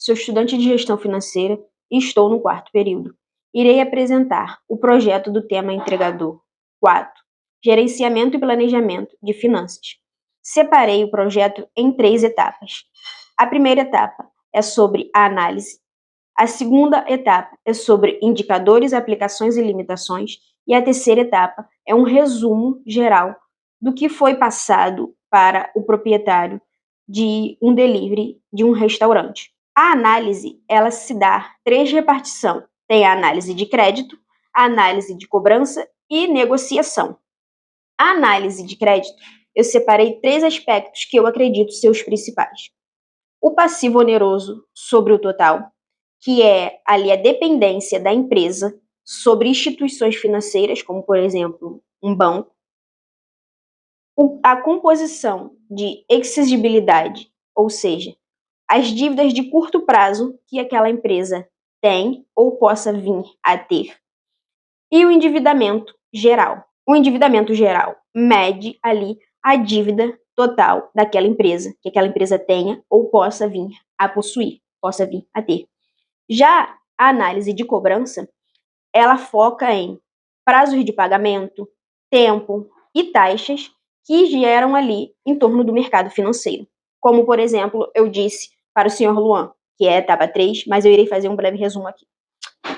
sou estudante de gestão financeira e estou no 4º período. Irei apresentar o projeto do tema entregador 4, Gerenciamento e Planejamento de Finanças. Separei o projeto em 3 etapas. A primeira etapa é sobre a análise. A segunda etapa é sobre indicadores, aplicações e limitações. E a terceira etapa é um resumo geral do que foi passado para o proprietário de um delivery de um restaurante. A análise, ela se dá 3 repartições. Tem a análise de crédito, a análise de cobrança e negociação. A análise de crédito, eu separei 3 aspectos que eu acredito ser os principais. O passivo oneroso sobre o total, que é ali a dependência da empresa sobre instituições financeiras, como por exemplo, um banco. A composição de exigibilidade, ou seja, as dívidas de curto prazo que aquela empresa tem ou possa vir a ter. E o endividamento geral. O endividamento geral mede ali a dívida total daquela empresa, que aquela empresa tenha ou possa vir a possuir, possa vir a ter. Já a análise de cobrança, ela foca em prazos de pagamento, tempo e taxas que geram ali em torno do mercado financeiro. Como, por exemplo, eu disse para o senhor Luan, que é a etapa 3, mas eu irei fazer um breve resumo aqui.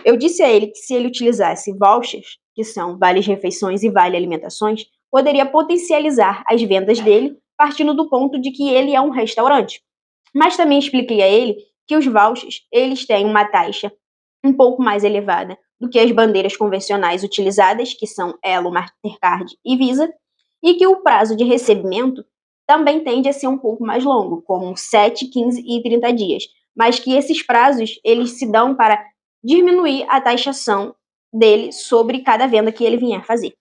Eu disse a ele que se ele utilizasse vouchers, que são vales refeições e vale alimentações, poderia potencializar as vendas dele, partindo do ponto de que ele é um restaurante. Mas também expliquei a ele que os vouchers, eles têm uma taxa um pouco mais elevada do que as bandeiras convencionais utilizadas, que são Elo, Mastercard e Visa, e que o prazo de recebimento também tende a ser um pouco mais longo, como 7, 15 e 30 dias, mas que esses prazos eles se dão para diminuir a taxação dele sobre cada venda que ele vier fazer.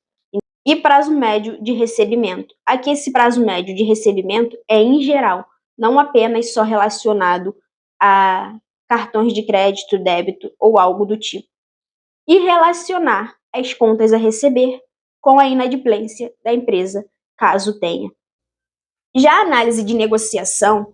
E prazo médio de recebimento. Aqui esse prazo médio de recebimento é em geral, não apenas só relacionado a cartões de crédito, débito ou algo do tipo. E relacionar as contas a receber com a inadimplência da empresa, caso tenha. Já a análise de negociação,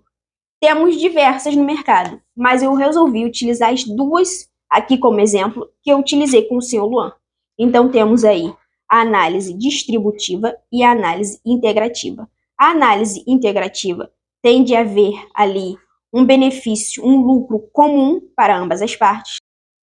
temos diversas no mercado, mas eu resolvi utilizar as 2 aqui como exemplo que eu utilizei com o senhor Luan. Então temos aí a análise distributiva e a análise integrativa. A análise integrativa tende a haver ali um benefício, um lucro comum para ambas as partes.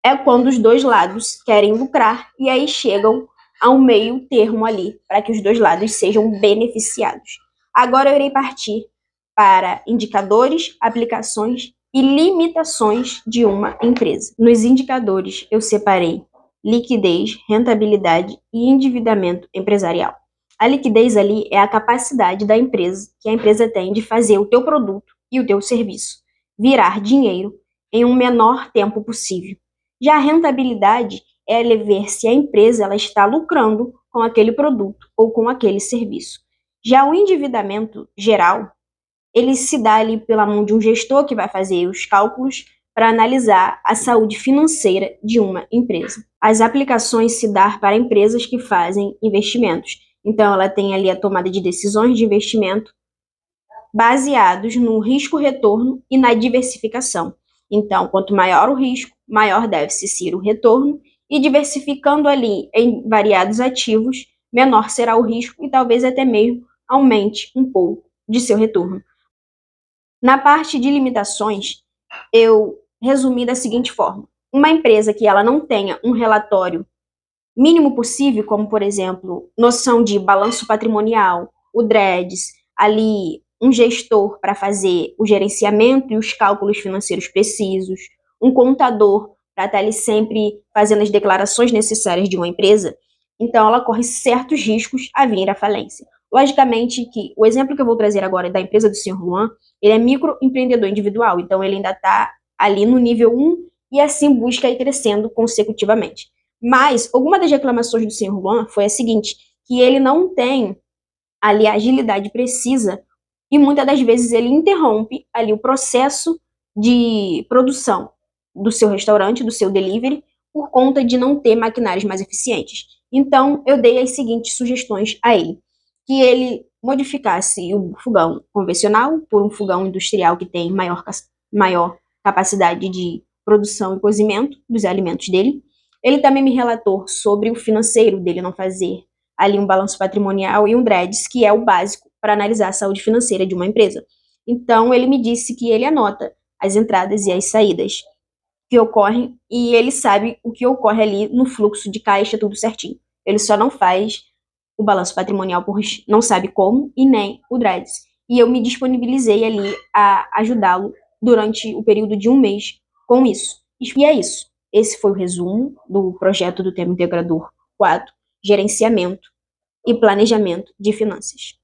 É quando os 2 lados querem lucrar e aí chegam a um meio termo ali, para que os 2 lados sejam beneficiados. Agora eu irei partir para indicadores, aplicações e limitações de uma empresa. Nos indicadores eu separei liquidez, rentabilidade e endividamento empresarial. A liquidez ali é a capacidade da empresa, que a empresa tem de fazer o teu produto e o teu serviço virar dinheiro em um menor tempo possível. Já a rentabilidade é ver se a empresa ela está lucrando com aquele produto ou com aquele serviço. Já o endividamento geral, ele se dá ali pela mão de um gestor que vai fazer os cálculos para analisar a saúde financeira de uma empresa. As aplicações se dão para empresas que fazem investimentos. Então, ela tem ali a tomada de decisões de investimento baseados no risco-retorno e na diversificação. Então, quanto maior o risco, maior deve-se ser o retorno, e diversificando ali em variados ativos, menor será o risco e talvez até mesmo aumente um pouco de seu retorno. Na parte de limitações, eu resumi da seguinte forma: uma empresa que ela não tenha um relatório mínimo possível, como por exemplo, noção de balanço patrimonial, o DREDS, ali um gestor para fazer o gerenciamento e os cálculos financeiros precisos, um contador para estar ali sempre fazendo as declarações necessárias de uma empresa, então ela corre certos riscos a vir à falência. Logicamente que o exemplo que eu vou trazer agora da empresa do senhor Luan, ele é microempreendedor individual, então ele ainda está ali no nível 1 e assim busca ir crescendo consecutivamente. Mas alguma das reclamações do senhor Luan foi a seguinte, que ele não tem ali a agilidade precisa e muitas das vezes ele interrompe ali o processo de produção do seu restaurante, do seu delivery, por conta de não ter maquinários mais eficientes. Então, eu dei as seguintes sugestões a ele: que ele modificasse o fogão convencional por um fogão industrial que tem maior capacidade de produção e cozimento dos alimentos dele. Ele também me relatou sobre o financeiro dele não fazer ali um balanço patrimonial e um DREDS, que é o básico para analisar a saúde financeira de uma empresa. Então, ele me disse que ele anota as entradas e as saídas que ocorrem e ele sabe o que ocorre ali no fluxo de caixa, tudo certinho. Ele só não faz o balanço patrimonial, pois não sabe como, e nem o DREDS. E eu me disponibilizei ali a ajudá-lo durante o período de um mês com isso. E é isso. Esse foi o resumo do projeto do Tema Integrador 4, Gerenciamento e Planejamento de Finanças.